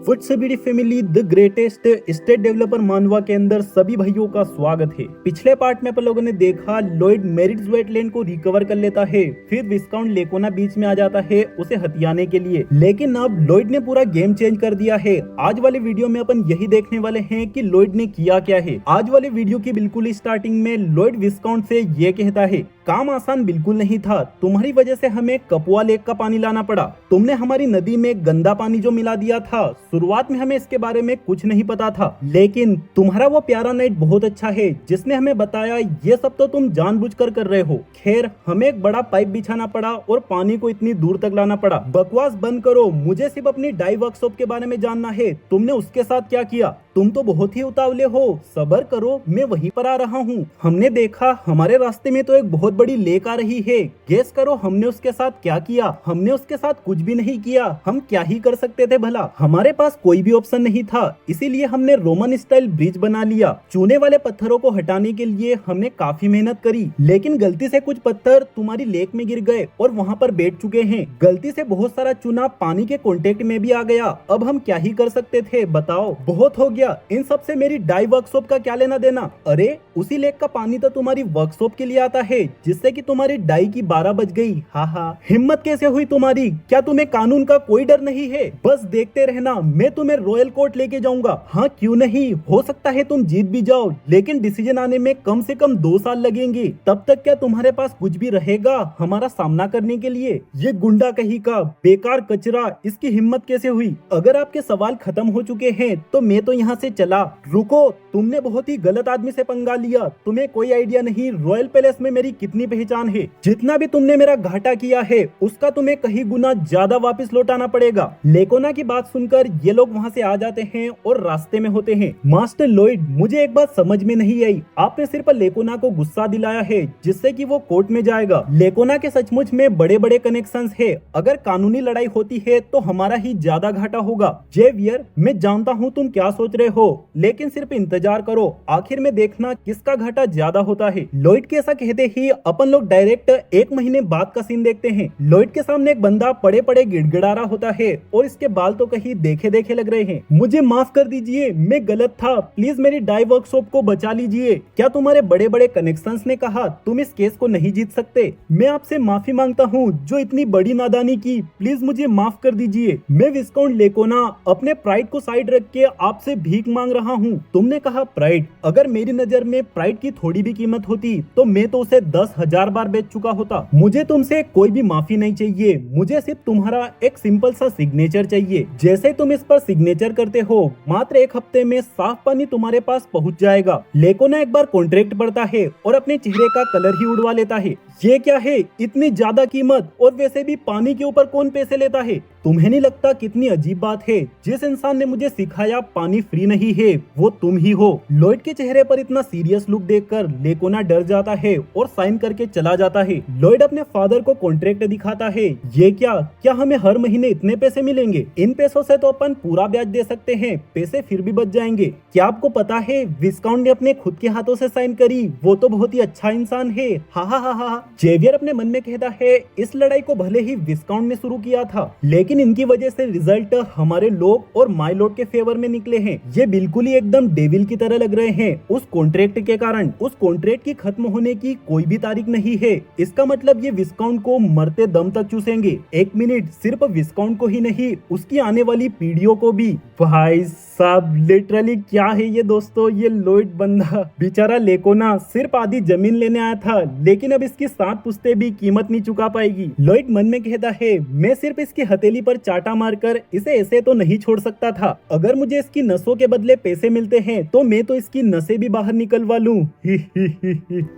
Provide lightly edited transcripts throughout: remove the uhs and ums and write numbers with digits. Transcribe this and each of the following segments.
फुटसबीडी family the greatest state developer मानवा के अंदर सभी भाइयों का स्वागत है। पिछले पार्ट में अपन लोगों ने देखा लॉयड मेरिट्स वेटलैंड को रिकवर कर लेता है, फिर विस्काउंट लेकोना बीच में आ जाता है उसे हथियाने के लिए। लेकिन अब लॉयड ने पूरा गेम चेंज कर दिया है। आज वाले वीडियो में अपन यही देखने वाले हैं कि लॉयड ने किया क्या है। आज वाले वीडियो की बिल्कुल स्टार्टिंग में लॉयड विस्काउंट से ये कहता है, काम आसान बिल्कुल नहीं था, तुम्हारी वजह से हमें कपुआ लेक का पानी लाना पड़ा। तुमने हमारी नदी में गंदा पानी जो मिला दिया था, शुरुआत में हमें इसके बारे में कुछ नहीं पता था, लेकिन तुम्हारा वो प्यारा नाइट बहुत अच्छा है जिसने हमें बताया ये सब तो तुम जानबूझकर कर रहे हो। खैर हमें एक बड़ा पाइप बिछाना पड़ा और पानी को इतनी दूर तक लाना पड़ा। बकवास बंद करो, मुझे सिर्फ अपनी डाई वर्कशॉप के बारे में जानना है, तुमने उसके साथ क्या किया। तुम तो बहुत ही उतावले हो, सब्र करो, मैं वहीं पर आ रहा हूँ। हमने देखा हमारे रास्ते में तो एक बहुत बड़ी लेक आ रही है, गेस करो हमने उसके साथ क्या किया। हमने उसके साथ कुछ भी नहीं किया, हम क्या ही कर सकते थे भला। हमारे पास कोई भी ऑप्शन नहीं था, इसीलिए हमने रोमन स्टाइल ब्रिज बना लिया। चूने वाले पत्थरों को हटाने के लिए हमने काफी मेहनत करी, लेकिन गलती से कुछ पत्थर तुम्हारी लेक में गिर गए और वहाँ पर बैठ चुके हैं। गलती से बहुत सारा चूना पानी के कांटेक्ट में भी आ गया। अब हम क्या ही कर सकते थे बताओ। बहुत हो गया, इन सब से मेरी डाई वर्कशॉप का क्या लेना देना। अरे उसी लेक का पानी तो तुम्हारी वर्कशॉप के लिए आता है, जिससे कि तुम्हारी डाई की 12 बज गई। हा, हिम्मत कैसे हुई तुम्हारी। क्या तुम्हें कानून का कोई डर नहीं है। बस देखते रहना, मैं तुम्हें रॉयल कोर्ट लेके जाऊंगा। हाँ क्यों नहीं, हो सकता है तुम जीत भी जाओ, लेकिन डिसीजन आने में कम से कम 2 साल लगेंगे। तब तक क्या तुम्हारे पास कुछ भी रहेगा हमारा सामना करने के लिए। ये गुंडा कहीं का बेकार कचरा, इसकी हिम्मत कैसे हुई। अगर आपके सवाल खत्म हो चुके हैं तो मैं तो यहाँ से चला। रुको, तुमने बहुत ही गलत आदमी से पंगा लिया। तुम्हें कोई आइडिया नहीं रॉयल पैलेस में मेरी कितनी पहचान है। जितना भी तुमने मेरा घाटा किया है उसका तुम्हें कहीं गुना ज्यादा वापस लौटाना पड़ेगा। लेकोना की बात सुनकर ये लोग वहाँ से आ जाते हैं और रास्ते में होते हैं। मास्टर लॉयड, मुझे एक बात समझ में नहीं आई, आपने सिर्फ लेकोना को गुस्सा दिलाया है जिससे कि वो कोर्ट में जाएगा। लेकोना के सचमुच में बड़े बड़े कनेक्शंस है, अगर कानूनी लड़ाई होती है तो हमारा ही ज्यादा घाटा होगा। जेवियर, मैं जानता हूँ तुम क्या सोच रहे हो, लेकिन सिर्फ इंतजार करो, आखिर में देखना किसका घाटा ज्यादा होता है। लॉयड के ऐसा कहते ही अपन लोग डायरेक्ट 1 महीने बाद का सीन देखते हैं। लॉयड के सामने एक बंदा पड़े पड़े गिड़गिड़ा रहा होता है और इसके बाल तो कहीं देखे देखे लग रहे हैं। मुझे माफ कर दीजिए, मैं गलत था, प्लीज मेरी डाई वर्कशॉप को बचा लीजिए। क्या तुम्हारे बड़े बड़े कनेक्शंस ने कहा तुम इस केस को नहीं जीत सकते। मैं आपसे माफी मांगता हूँ जो इतनी बड़ी नादानी की, प्लीज मुझे माफ कर दीजिए। मैं विस्काउंट लेकोना अपने प्राइड को साइड रख के आपसे भीख मांग रहा हूँ। तुमने कहा प्राइड, अगर मेरी नजर में प्राइड की थोड़ी भी कीमत होती तो मैं तो उसे 10,000 बार बेच चुका होता। मुझे तुमसे कोई भी माफी नहीं चाहिए, मुझे सिर्फ तुम्हारा एक सिंपल सा सिग्नेचर चाहिए। जैसे तुम इस पर सिग्नेचर करते हो मात्र 1 हफ्ते में साफ पानी तुम्हारे पास पहुंच जाएगा। लेकोना एक बार कॉन्ट्रैक्ट पढ़ता है और अपने चेहरे का कलर ही उड़वा लेता है। ये क्या है, इतनी ज्यादा कीमत, और वैसे भी पानी के ऊपर कौन पैसे लेता है। तुम्हें नहीं लगता कितनी अजीब बात है, जिस इंसान ने मुझे सिखाया पानी फ्री नहीं है वो तुम ही हो। लॉयड के चेहरे पर इतना सीरियस लुक देखकर लेकोना डर जाता है और साइन करके चला जाता है। लॉयड अपने फादर को कॉन्ट्रैक्ट दिखाता है। ये क्या हमें हर महीने इतने पैसे मिलेंगे। इन पैसों से तो अपन पूरा ब्याज दे सकते हैं, पैसे फिर भी बच जाएंगे। क्या आपको पता है विस्काउंट ने अपने खुद के हाथों से साइन करी, वो तो बहुत ही अच्छा इंसान है। हा। जेवियर अपने मन में कहता है इस लड़ाई को भले ही विस्काउंट ने शुरू किया था, लेकिन इनकी वजह से रिजल्ट हमारे लोग और माय लॉर्ड के फेवर में निकले हैं। ये बिल्कुल ही एकदम डेविल की तरह लग रहे हैं उस कॉन्ट्रैक्ट के कारण। उस कॉन्ट्रैक्ट की खत्म होने की कोई भी तारीख नहीं है, इसका मतलब ये विस्काउंट को मरते दम तक चूसेंगे। 1 मिनट, सिर्फ विस्काउंट को ही नहीं उसकी आने वाली पीढ़ियों को भी। भाई साहब लिटरली क्या है ये दोस्तों, ये लॉयड बंदा बेचारा लेकोना सिर्फ आधी जमीन लेने आया था, लेकिन अब इसकी 7 पुश्ते भी कीमत नहीं चुका पाएगी। लॉयड मन में कहता है मैं सिर्फ इसकी हथेली पर चाटा मारकर इसे ऐसे तो नहीं छोड़ सकता था। अगर मुझे इसकी नसों के बदले पैसे मिलते हैं तो मैं तो इसकी नसें भी बाहर निकलवा लूं।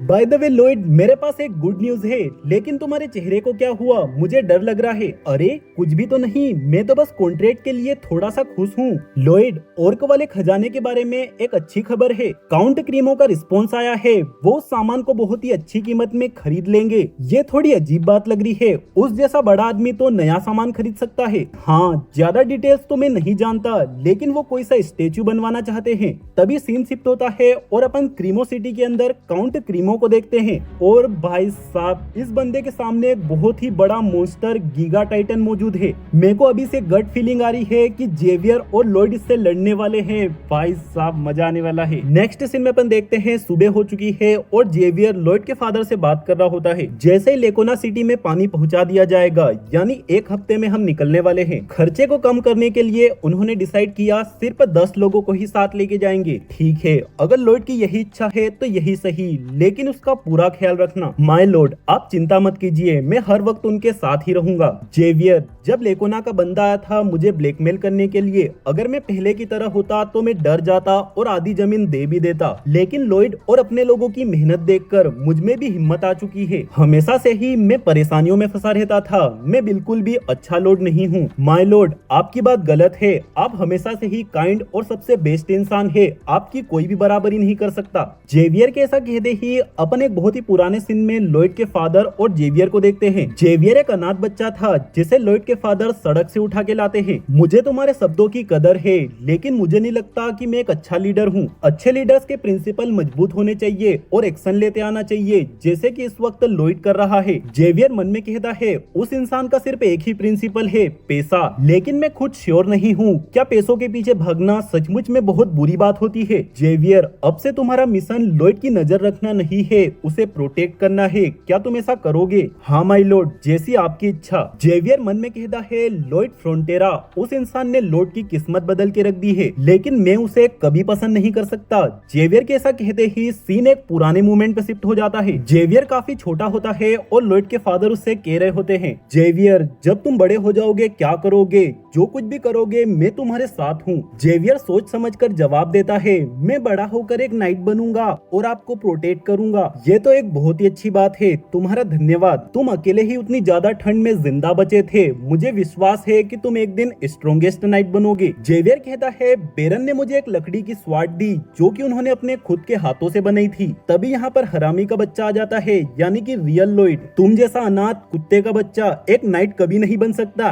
बाय द वे लॉयड, मेरे पास एक गुड न्यूज है, लेकिन तुम्हारे चेहरे को क्या हुआ, मुझे डर लग रहा है। अरे कुछ भी तो नहीं, मैं तो बस कॉन्ट्रैक्ट के लिए थोड़ा सा खुश हूँ। लॉयड, ऑर्क वाले खजाने के बारे में एक अच्छी खबर है। काउंट क्रीमो का रिस्पॉन्स आया है, वो सामान को बहुत ही अच्छी कीमत में खरीद लेंगे। ये थोड़ी अजीब बात लग रही है, उस जैसा बड़ा आदमी तो नया सामान खरीद सकता सकता है। हाँ, ज्यादा डिटेल्स तो मैं नहीं जानता, लेकिन वो कोई सा स्टेच्यू बनवाना चाहते हैं। तभी सीन शिफ्ट होता है और अपन क्रीमो सिटी के अंदर काउंट क्रीमो को देखते हैं। और भाई साहब, इस बंदे के सामने एक बहुत ही बड़ा मॉन्स्टर गीगा टाइटन मौजूद है। मेरे को अभी से गट फीलिंग आ रही है कि जेवियर और लॉयड इससे लड़ने वाले हैं। भाई साहब, मजा आने वाला है। नेक्स्ट सीन में अपन देखते हैं सुबह हो चुकी है और जेवियर लॉयड के फादर से बात कर रहा होता है। जैसे ही लेकोना सिटी में पानी पहुंचा दिया जाएगा, यानी 1 हफ्ते में हम निकलने वाले हैं। खर्चे को कम करने के लिए उन्होंने डिसाइड किया सिर्फ 10 लोगों को ही साथ लेके जाएंगे। ठीक है, अगर लॉयड की यही इच्छा है तो यही सही, लेकिन उसका पूरा ख्याल रखना। माय लॉर्ड, आप चिंता मत कीजिए, मैं हर वक्त उनके साथ ही रहूंगा। जेवियर, जब लेकोना का बंदा आया था मुझे ब्लैकमेल करने के लिए, अगर मैं पहले की तरह होता तो मैं डर जाता और आधी जमीन दे भी देता, लेकिन लॉयड और अपने लोगों की मेहनत देखकर मुझ में भी हिम्मत आ चुकी है। हमेशा से ही मैं परेशानियों में फंसा रहता था, मैं बिल्कुल भी अच्छा लॉर्ड नहीं हूँ। माय लॉर्ड, आपकी बात गलत है, आप हमेशा से ही काइंड और सबसे बेस्ट इंसान है, आपकी कोई भी बराबरी नहीं कर सकता। जेवियर के ऐसा कहते ही अपन एक बहुत ही पुराने सीन में लॉयड के फादर और जेवियर को देखते हैं। जेवियर एक अनाथ बच्चा था जिसे लॉयड के फादर सड़क से उठा के लाते हैं। मुझे तुम्हारे शब्दों की कदर है, लेकिन मुझे नहीं लगता कि मैं एक अच्छा लीडर हूँ। अच्छे लीडर्स के प्रिंसिपल मजबूत होने चाहिए और एक्शन लेते आना चाहिए, जैसे कि इस वक्त लॉयड कर रहा है। जेवियर मन में कहता है उस इंसान का सिर्फ एक ही प्रिंसिपल है, पैसा, लेकिन मैं खुद श्योर नहीं हूँ क्या पैसों के पीछे भागना सचमुच में बहुत बुरी बात होती है। जेवियर, अब से तुम्हारा मिशन लॉयड की नजर रखना नहीं है, उसे प्रोटेक्ट करना है। क्या तुम ऐसा करोगे? हाँ माय लॉर्ड, जैसी आपकी इच्छा। जेवियर मन में कहता है लॉयड फ्रोंटेरा, उस इंसान ने लॉर्ड की किस्मत बदल के रख दी है, लेकिन मैं उसे कभी पसंद नहीं कर सकता। जेवियर के ऐसा कहते ही सीन एक पुराने मोमेंट पे शिफ्ट हो जाता है। जेवियर काफी छोटा होता है और लॉयड के फादर उससे कह रहे होते हैं, जेवियर, जब तुम बड़े हो जाओगे क्या करोगे? जो कुछ भी करोगे मैं तुम्हारे साथ हूँ। जेवियर सोच समझकर जवाब देता है, मैं बड़ा होकर एक नाइट बनूंगा और आपको प्रोटेक्ट करूंगा। ये तो एक बहुत ही अच्छी बात है, तुम्हारा धन्यवाद। तुम अकेले ही उतनी ज्यादा ठंड में जिंदा बचे थे, मुझे विश्वास है कि तुम एक दिन स्ट्रॉन्गेस्ट नाइट बनोगे। जेवियर कहता है, बेरन ने मुझे एक लकड़ी की स्वाट दी जो कि उन्होंने अपने खुद के हाथों से बनाई थी। तभी यहाँ पर हरामी का बच्चा आ जाता है, यानी कि रियल लॉयड। तुम जैसा अनाथ कुत्ते का बच्चा एक नाइट कभी नहीं बन सकता।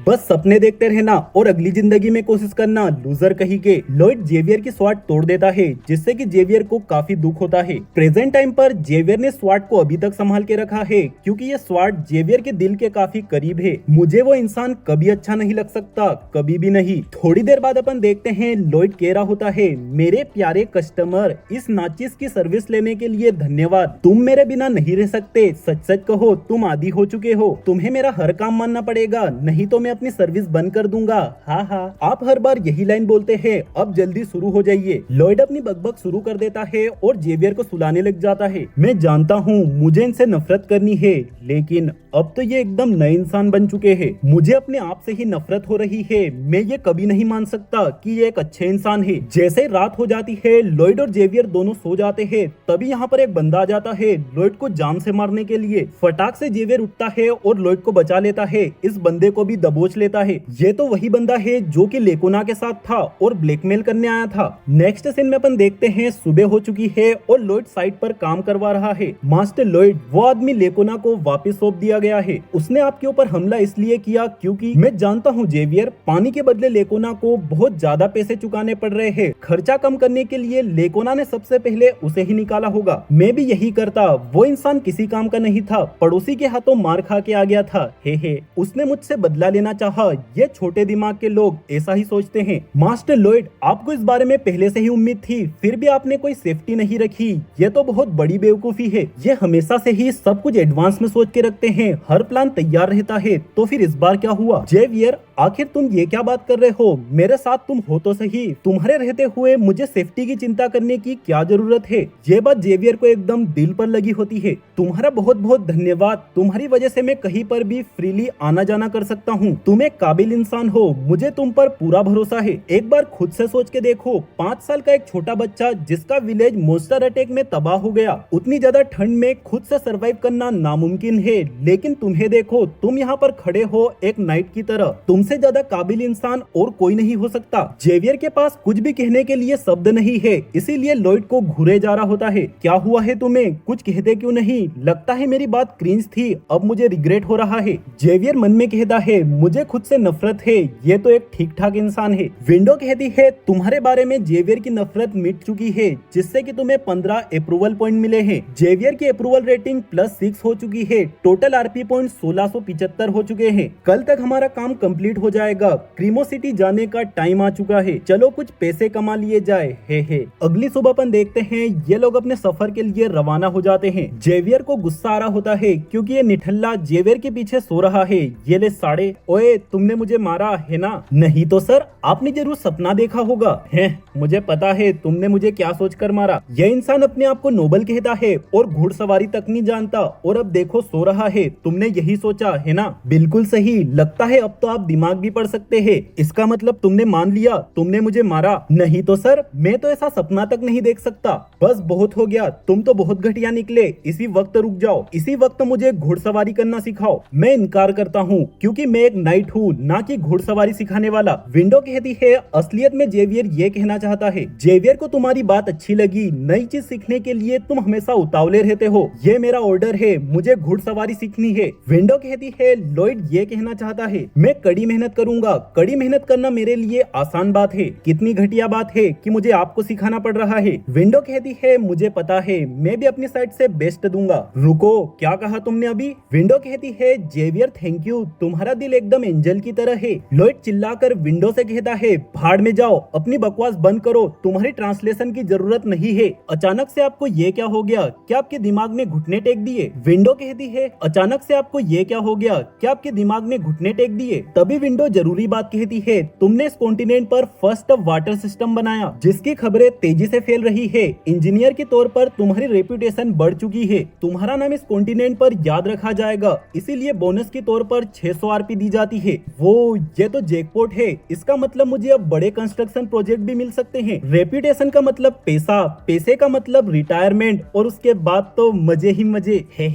बस सपने देखते रहना और अगली जिंदगी में कोशिश करना, लूजर कहीं के। लॉयड जेवियर की स्वाट तोड़ देता है, जिससे कि जेवियर को काफी दुख होता है। प्रेजेंट टाइम पर जेवियर ने स्वाट को अभी तक संभाल के रखा है, क्योंकि ये स्वाट जेवियर के दिल के काफी करीब है। मुझे वो इंसान कभी अच्छा नहीं लग सकता, कभी भी नहीं। थोड़ी देर बाद अपन देखते हैं लॉयड कह रहा होता है, मेरे प्यारे कस्टमर, इस नाचिस की सर्विस लेने के लिए धन्यवाद। तुम मेरे बिना नहीं रह सकते, सच सच कहो तुम आदी हो चुके हो, तुम्हें मेरा हर काम मानना पड़ेगा, नहीं तो मैं अपनी सर्विस बंद कर दूंगा। हाँ हाँ, आप हर बार यही लाइन बोलते हैं, अब जल्दी शुरू हो जाइए। लॉयड अपनी बकबक शुरू कर देता है और जेवियर को सुलाने लग जाता है। मैं जानता हूँ मुझे इनसे नफरत करनी है, लेकिन अब तो ये एकदम नए इंसान बन चुके हैं। मुझे अपने आप से ही नफरत हो रही है। मैं ये कभी नहीं मान सकता कि ये एक अच्छे इंसान है। जैसे रात हो जाती है, लॉयड और जेवियर दोनों सो जाते हैं, तभी यहाँ पर एक बंदा आ जाता है लॉयड को जान से मारने के लिए। फटाक से जेवियर उठता है और लॉयड को बचा लेता है, इस बंदे को भी दबोच लेता है। ये तो वही बंदा है जो कि लेकोना के साथ था और ब्लैकमेल करने आया था। नेक्स्ट सीन में अपन देखते हैं सुबह हो चुकी है और लॉयड साइट पर काम करवा रहा है। मास्टर लॉयड, वो आदमी लेकोना को वापस सौंप दिया गया है। उसने आपके ऊपर हमला इसलिए किया क्योंकि मैं जानता हूँ जेवियर, पानी के बदले लेकोना को बहुत ज्यादा पैसे चुकाने पड़ रहे हैं। खर्चा कम करने के लिए लेकोना ने सबसे पहले उसे ही निकाला होगा। मैं भी यही करता, वो इंसान किसी काम का नहीं था, पड़ोसी के हाथों मार खा के आ गया था। हे उसने मुझसे बदला लेना चाहा। ये छोटे दिमाग के लोग ऐसा ही सोचते हैं। मास्टर लॉयड, आपको इस बारे में पहले से ही उम्मीद थी, फिर भी आपने कोई सेफ्टी नहीं रखी। ये तो बहुत बड़ी बेवकूफी है। ये हमेशा से ही सब कुछ एडवांस में सोच के रखते हैं, हर प्लान तैयार रहता है, तो फिर इस बार क्या हुआ? जेवियर, आखिर तुम ये क्या बात कर रहे हो? मेरे साथ तुम हो तो सही, तुम्हारे रहते हुए मुझे सेफ्टी की चिंता करने की क्या जरूरत है? ये बात जेवियर को एकदम दिल पर लगी होती है। तुम्हारा बहुत बहुत धन्यवाद, तुम्हारी वजह से मैं कहीं पर भी फ्रीली आना जाना कर सकता हूँ। तुम एक काबिल इंसान हो, मुझे तुम पर पूरा भरोसा है। एक बार खुद से सोच के देखो, 5 साल का एक छोटा बच्चा जिसका विलेज मॉन्स्टर अटैक में तबाह हो गया, उतनी ज्यादा ठंड में खुद से सरवाइव करना नामुमकिन है, लेकिन तुम्हें देखो, तुम यहाँ पर खड़े हो एक नाइट की तरह। तुमसे तुमसे ज्यादा काबिल इंसान और कोई नहीं हो सकता। जेवियर के पास कुछ भी कहने के लिए शब्द नहीं है, इसीलिए लॉयड को घूरे जा रहा होता है। क्या हुआ है तुम्हें, कुछ कहते क्यों नहीं? लगता है मेरी बात क्रिंज थी, अब मुझे रिग्रेट हो रहा है। जेवियर मन में कहता है मुझे खुद से नफरत है, ये तो एक ठीक ठाक इंसान है। विंडो कहती है तुम्हारे बारे में जेवियर की नफरत मिट चुकी है, जिससे कि तुम्हें 15 अप्रूवल पॉइंट मिले हैं। जेवियर की अप्रूवल रेटिंग +6 हो चुकी है। टोटल आरपी पॉइंट 1675 हो चुके हैं। कल तक हमारा काम कंप्लीट हो जाएगा। क्रीमो सिटी जाने का टाइम आ चुका है, चलो कुछ पैसे कमा लिए जाए। हे। अगली सुबह अपन देखते हैं ये लोग अपने सफर के लिए रवाना हो जाते हैं। जेवियर को गुस्सा आ रहा होता है क्योंकि ये निठल्ला जेवियर के पीछे सो रहा है। ये ले साड़े, ओए तुमने मुझे मारा है ना? नहीं तो सर, आपने जरूर सपना देखा होगा। है, मुझे पता है तुमने मुझे क्या सोचकर मारा। यह इंसान अपने आप को नोबल कहता है और घुड़सवारी तक नहीं जानता, और अब देखो सो रहा है। तुमने यही सोचा है ना? बिल्कुल सही। लगता है अब तो आप दिमाग भी पढ़ सकते हैं। इसका मतलब तुमने मान लिया तुमने मुझे मारा? नहीं तो सर, मैं तो ऐसा सपना तक नहीं देख सकता। बस बहुत हो गया, तुम तो बहुत घटिया निकले। इसी वक्त रुक जाओ, इसी वक्त मुझे घुड़सवारी करना सिखाओ। मैं इनकार करता हूँ क्योंकि मैं एक नाइट हूँ, ना कि घुड़सवारी सिखाने वाला। विंडो कहती है असलियत में जेवियर ये कहना चाहता है, जेवियर को तुम्हारी बात अच्छी लगी। नई चीज सीखने के लिए तुम हमेशा उतावले रहते हो। ये मेरा ऑर्डर है, मुझे घुड़सवारी सीखनी है। विंडो कहती है लॉयड ये कहना चाहता है मैं कड़ी मेहनत करूंगा। कड़ी मेहनत करना मेरे लिए आसान बात है। कितनी घटिया बात है कि मुझे आपको सिखाना पड़ रहा है। विंडो कहती है मुझे पता है, मैं भी अपनी साइड से बेस्ट दूंगा। रुको, क्या कहा तुमने अभी? विंडो कहती है जेवियर थैंक यू, तुम्हारा दिल एकदम एंजल की तरह है। लॉयड चिल्लाकर विंडो से कहता है भाड़ में जाओ, अपनी बकवास बंद करो, तुम्हारी ट्रांसलेशन की जरूरत नहीं है। अचानक से आपको ये क्या हो गया? क्या आपके दिमाग ने घुटने टेक दिए? विंडो कहती है अचानक से आपको ये क्या हो गया? क्या आपके दिमाग ने घुटने टेक दिए? तभी विंडो जरूरी बात कहती है तुमने इस कॉन्टिनेंट पर फर्स्ट वाटर सिस्टम बनाया, जिसकी खबरें तेजी से फैल रही है। इंजीनियर के तौर पर तुम्हारी रेपुटेशन बढ़ चुकी है। तुम्हारा नाम इस कॉन्टिनेंट पर याद रखा जाएगा, इसीलिए बोनस के तौर पर 600 आरपी दी जाती है। वो ये तो जैकपॉट है। इसका मतलब मुझे अब बड़े कंस्ट्रक्शन प्रोजेक्ट भी मिल सकते हैं। रेपुटेशन का मतलब पैसा, पैसे का मतलब रिटायरमेंट, और उसके बाद तो मजे ही मजे। हे।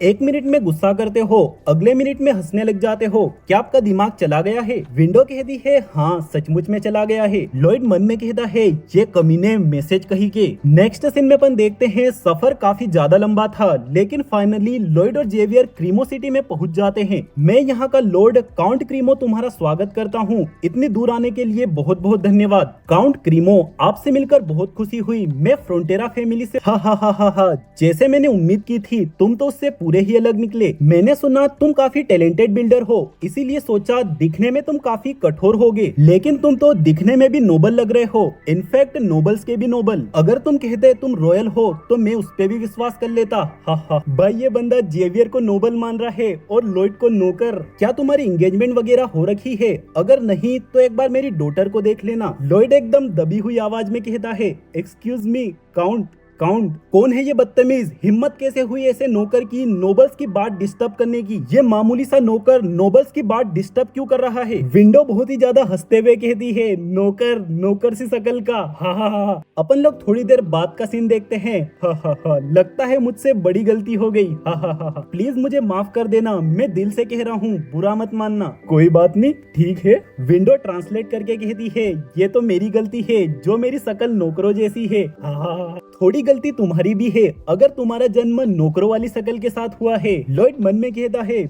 एक मिनट में गुस्सा करते हो, अगले मिनट में हंसने लग जाते हो। क्या आपका दिमाग चला गया है? विंडो कहती है हाँ सचमुच में चला गया है। लॉयड मन में कहता है ये कमीने मैसेज कही के। नेक्स्ट सीन में अपन देखते हैं सफर काफी ज्यादा लंबा था, लेकिन फाइनली लॉयड और जेवियर क्रीमो सिटी में पहुंच जाते हैं। मैं यहाँ का लॉर्ड काउंट क्रीमो तुम्हारा स्वागत करता हूँ। इतनी दूर आने के लिए बहुत बहुत धन्यवाद। काउंट क्रीमो, आपसे मिलकर बहुत खुशी हुई। मैं फ्रोंटेरा फैमिली से। हा। जैसे मैंने उम्मीद की थी, तुम तो उससे पूरे ही अलग निकले। मैंने सुना तुम काफी टैलेंटेड बिल्डर हो, इसीलिए सोचा दिखने में तुम काफी कठोर होगे, लेकिन तुम तो दिखने में भी नोबल लग रहे हो। इनफैक्ट नोबल्स के भी नोबल। अगर तुम कहते तुम रॉयल हो तो मैं उस पे भी विश्वास कर लेता। हा। भाई ये बंदा जेवियर को नोबल मान रहा है और लॉयड को नौकर। क्या तुम्हारी एंगेजमेंट वगैरह हो रखी है? अगर नहीं तो एक बार मेरी डॉटर को देख लेना। लॉयड एकदम दबी हुई आवाज में कहता है एक्सक्यूज मी काउंट। कौन है ये बदतमीज? हिम्मत कैसे हुई ऐसे नौकर की नोबल्स की बात डिस्टर्ब करने की? ये मामूली सा नौकर नोबल्स की बात डिस्टर्ब क्यों कर रहा है? विंडो बहुत ही ज्यादा हंसते हुए कहती है नौकर सी शकल का। हा। अपन लोग थोड़ी देर बाद का सीन देखते हैं। हा। लगता है मुझसे बड़ी गलती हो गई। हा। प्लीज मुझे माफ कर देना, मैं दिल से कह रहा हूँ, बुरा मत मानना। कोई बात नहीं, ठीक है। विंडो ट्रांसलेट करके कहती है ये तो मेरी गलती है जो मेरी शकल नौकरों जैसी है। हा। थोड़ी गलती तुम्हारी भी है, अगर तुम्हारा जन्म नौकरों वाली शकल के साथ हुआ है। लॉयड मन में कहता है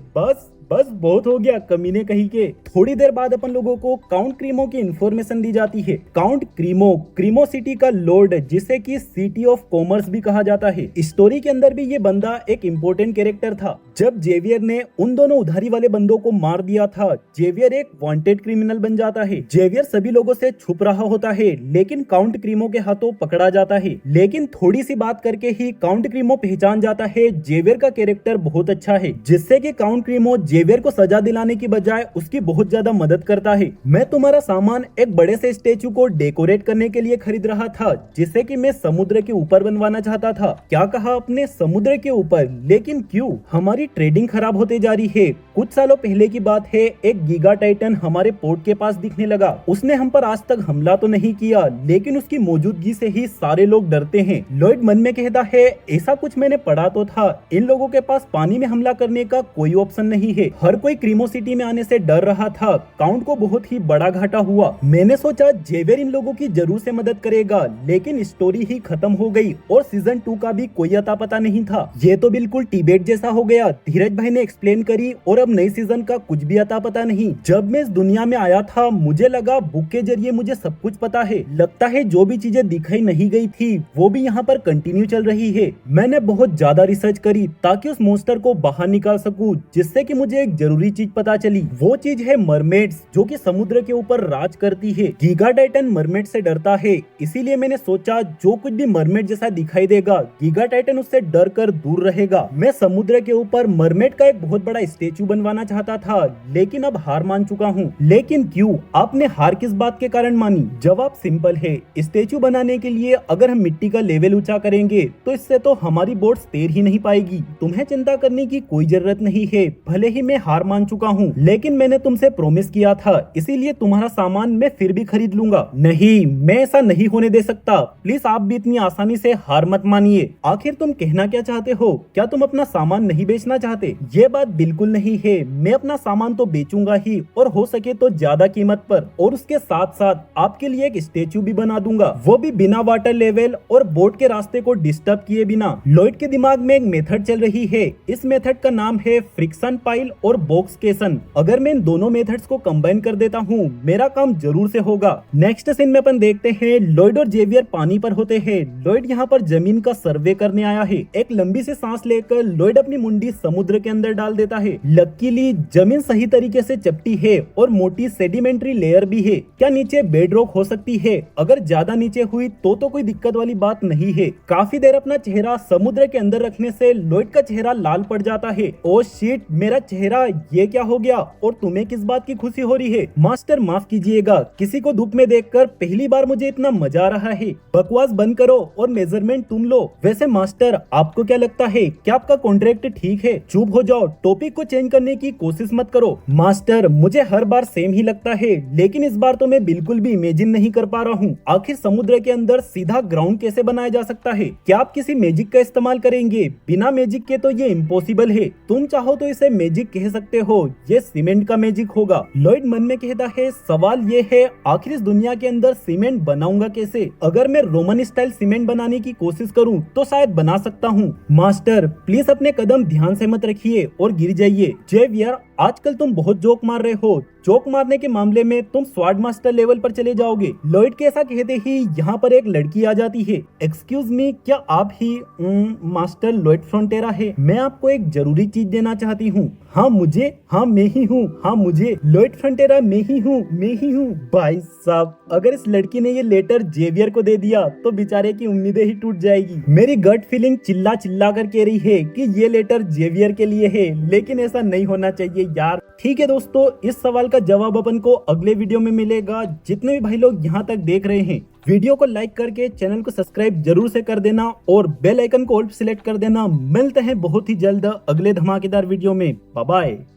बस बहुत हो गया कमीने कहीं के। थोड़ी देर बाद अपन लोगों को काउंट क्रीमो की इंफॉर्मेशन दी जाती है। काउंट क्रीमो सिटी का लॉर्ड, जिसे कि सिटी ऑफ कॉमर्स भी कहा जाता है। स्टोरी के अंदर भी ये बंदा एक इम्पोर्टेंट कैरेक्टर था। जब जेवियर ने उन दोनों उधारी वाले बंदों को मार दिया था, जेवियर एक वांटेड क्रिमिनल बन जाता है। जेवियर सभी लोगों से छुप रहा होता है, लेकिन काउंट क्रीमो के हाथों पकड़ा जाता है। लेकिन थोड़ी सी बात करके ही काउंट क्रीमो पहचान जाता है जेवियर का कैरेक्टर बहुत अच्छा है, जिससे कि काउंट क्रीमो जेवियर को सजा दिलाने की बजाय उसकी बहुत ज्यादा मदद करता है। मैं तुम्हारा सामान एक बड़े से स्टेचू को डेकोरेट करने के लिए खरीद रहा था, जिसे कि मैं समुद्र के ऊपर बनवाना चाहता था। क्या कहा आपने? समुद्र के ऊपर? लेकिन क्यों? हमारी हमारी ट्रेडिंग खराब होते जा रही है। कुछ सालों पहले की बात है, एक गीगा टाइटन हमारे पोर्ट के पास दिखने लगा। उसने हम पर आज तक हमला तो नहीं किया, लेकिन उसकी मौजूदगी से ही सारे लोग डरते हैं। लॉयड मन में कहता है, ऐसा कुछ मैंने पढ़ा तो था, इन लोगों के पास पानी में हमला करने का कोई ऑप्शन नहीं है। हर कोई क्रीमो सिटी में आने से डर रहा था। काउंट को बहुत ही बड़ा घाटा हुआ। मैंने सोचा जेवियर इन लोगों की जरूर से मदद करेगा, लेकिन स्टोरी ही खत्म हो गई और सीजन 2 का भी कोई अता पता नहीं था। ये तो बिल्कुल टिबेट जैसा हो गया। धीरज भाई ने एक्सप्लेन करी और अब नई सीजन का कुछ भी अता पता नहीं। जब मैं इस दुनिया में आया था, मुझे लगा बुक के जरिए मुझे सब कुछ पता है। लगता है जो भी चीजें दिखाई नहीं गई थी वो भी यहाँ पर कंटिन्यू चल रही है। मैंने बहुत ज्यादा रिसर्च करी ताकि उस मॉन्स्टर को बाहर निकाल सकूं, जिससे कि मुझे एक जरूरी चीज पता चली। वो चीज है मरमेड्स, जो कि समुद्र के ऊपर राज करती है। गीगा टाइटन मरमेड से डरता है, इसीलिए मैंने सोचा जो कुछ भी मरमेड जैसा दिखाई देगा, गीगा टाइटन उससे डर कर दूर रहेगा। मैं समुद्र के ऊपर मरमेड का एक बहुत बड़ा स्टेचू बनवाना चाहता था, लेकिन अब हार मान चुका हूँ। लेकिन क्यों? आपने हार किस बात के कारण मानी? जवाब सिंपल है, स्टेचू बनाने के लिए अगर हम मिट्टी का लेवल ऊंचा करेंगे तो इससे तो हमारी बोट्स तैर ही नहीं पाएगी। तुम्हें चिंता करने की कोई जरूरत नहीं है। भले ही मैं हार मान चुका हूँ, लेकिन मैंने तुमसे प्रॉमिस किया था, इसीलिए तुम्हारा सामान मैं फिर भी खरीद लूंगा। नहीं, मैं ऐसा नहीं होने दे सकता। प्लीज आप भी इतनी आसानी से हार मत मानिए। आखिर तुम कहना क्या चाहते हो? क्या तुम अपना सामान नहीं बेचना चाहते? ये बात बिल्कुल नहीं है। मैं अपना सामान तो बेचूंगा ही, और हो सके तो ज्यादा कीमत पर, और उसके साथ साथ आपके लिए एक स्टेचू भी बना दूंगा, वो भी बिना वाटर लेवल और बोट के रास्ते को डिस्टर्ब किए बिना। लॉयड के दिमाग में एक मेथड चल रही है। इस मेथड का नाम है फ्रिक्शन पाइल और बॉक्सकेशन। अगर मैं इन दोनों मेथड्स को कंबाइन कर देता हूँ, मेरा काम जरूर से होगा। नेक्स्ट सीन में अपन देखते हैं लॉयड और जेवियर पानी पर होते हैं। लॉयड यहाँ पर जमीन का सर्वे करने आया है। एक लंबी सी सांस लेकर लॉयड अपनी मुंडी समुद्र के अंदर डाल देता है। लकीली जमीन सही तरीके से चपटी है और मोटी सेडिमेंट्री लेयर भी है। क्या नीचे बेडरॉक हो सकती है? अगर ज्यादा नीचे हुई तो कोई दिक्कत वाली बात नहीं है। काफी देर अपना चेहरा समुद्र के अंदर रखने से लॉयड का चेहरा लाल पड़ जाता है। ओ शिट, मेरा चेहरा, ये क्या हो गया? और तुम्हें किस बात की खुशी हो रही है? मास्टर माफ कीजिएगा, किसी को दुख में देखकर पहली बार मुझे इतना मजा आ रहा है। बकवास बंद करो और मेजरमेंट तुम लो। वैसे मास्टर, आपको क्या लगता है, क्या आपका कॉन्ट्रैक्ट ठीक है? चुप हो जाओ, टॉपिक को चेंज करने की कोशिश मत करो। मास्टर, मुझे हर बार सेम ही लगता है, लेकिन इस बार तो मैं बिल्कुल भी इमेजिन नहीं कर पा रहा हूँ। आखिर समुद्र के अंदर सीधा ग्राउंड कैसे बनाया जा सकता है? क्या आप किसी मैजिक का इस्तेमाल करेंगे? बिना मैजिक के तो ये इम्पॉसिबल है। तुम चाहो तो इसे मैजिक कह सकते हो, ये सीमेंट का मैजिक होगा। लॉयड मन में कहता है, सवाल ये है, आखिर इस दुनिया के अंदर सीमेंट बनाऊंगा कैसे? अगर मैं रोमन स्टाइल सीमेंट बनाने की कोशिश करूं तो शायद बना सकता हूं। मास्टर, प्लीज अपने कदम ध्यान से मत रखिए और गिर जाइए। जेवियर, आजकल तुम बहुत जोक मार रहे हो। जोक मारने के मामले में तुम स्वॉर्ड मास्टर लेवल पर चले जाओगे। लॉयड के ऐसा कहते ही यहाँ पर एक लड़की आ जाती है। एक्सक्यूज मी, क्या आप ही मास्टर लॉयड फ्रंटेरा है? मैं आपको एक जरूरी चीज देना चाहती हूँ। हाँ मुझे? हाँ मैं ही हूँ। हाँ मुझे? लॉयड फ्रंटेरा, मैं ही हूँ। भाई साहब, अगर इस लड़की ने ये लेटर जेवियर को दे दिया तो बेचारे की उम्मीदें ही टूट जाएगी। मेरी गट फीलिंग चिल्ला चिल्ला कर कह रही है कि ये लेटर जेवियर के लिए है, लेकिन ऐसा नहीं होना चाहिए यार। ठीक है दोस्तों, इस सवाल का जवाब अपन को अगले वीडियो में मिलेगा। जितने भी भाई लोग यहाँ तक देख रहे हैं, वीडियो को लाइक करके चैनल को सब्सक्राइब जरूर से कर देना और बेल आइकन को ऑल पे सिलेक्ट कर देना। मिलते हैं बहुत ही जल्द अगले धमाकेदार वीडियो में। Bye bye.